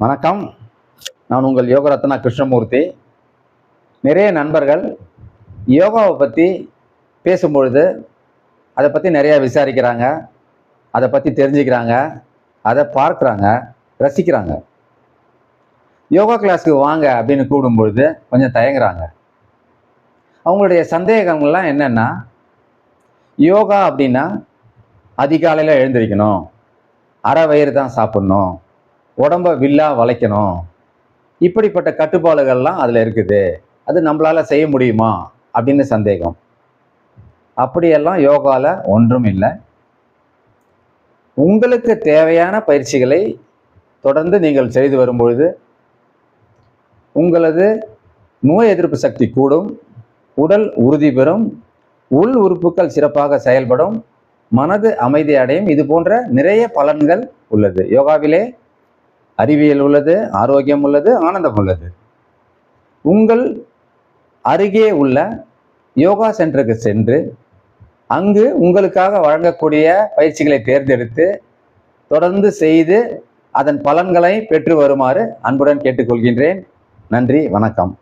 வணக்கம். நான் உங்கள் யோகரத்னா கிருஷ்ணமூர்த்தி. நிறைய நண்பர்கள் யோகாவை பற்றி பேசும்பொழுது அதை பற்றி நிறையா விசாரிக்கிறாங்க, அதை பற்றி தெரிஞ்சுக்கிறாங்க, அதை பார்க்குறாங்க, ரசிக்கிறாங்க. யோகா கிளாஸுக்கு வாங்க அப்படின்னு கூப்பிடும்பொழுது கொஞ்சம் தயங்குறாங்க. அவங்களுடைய சந்தேகங்கள்லாம் என்னென்னா, யோகா அப்படின்னா அதிகாலையில் எழுந்திரிக்கணும், அரை வயிறு தான் சாப்பிட்ணும், உடம்ப வில்லா வளைக்கணும், இப்படிப்பட்ட கட்டுப்பாடுகள்லாம் அதில் இருக்குது. அது நம்மளால் செய்ய முடியுமா அப்படின்னு சந்தேகம். அப்படியெல்லாம் யோகாவில் ஒன்றும் இல்லை. உங்களுக்கு தேவையான பயிற்சிகளை தொடர்ந்து நீங்கள் செய்து வரும்பொழுது உங்களது நோய் எதிர்ப்பு சக்தி கூடும், உடல் உறுதி பெறும், உள் உறுப்புகள் சிறப்பாக செயல்படும், மனது அமைதி அடையும். இது போன்ற நிறைய பலன்கள் உள்ளது. யோகாவிலே அறிவியல் உள்ளது, ஆரோக்கியம் உள்ளது, ஆனந்தம் உள்ளது. உங்கள் அருகே உள்ள யோகா சென்டருக்கு சென்று அங்கு உங்களுக்காக வழங்கக்கூடிய பயிற்சிகளை தேர்ந்தெடுத்து தொடர்ந்து செய்து அதன் பலன்களை பெற்று வருமாறு அன்புடன் கேட்டுக்கொள்கின்றேன். நன்றி, வணக்கம்.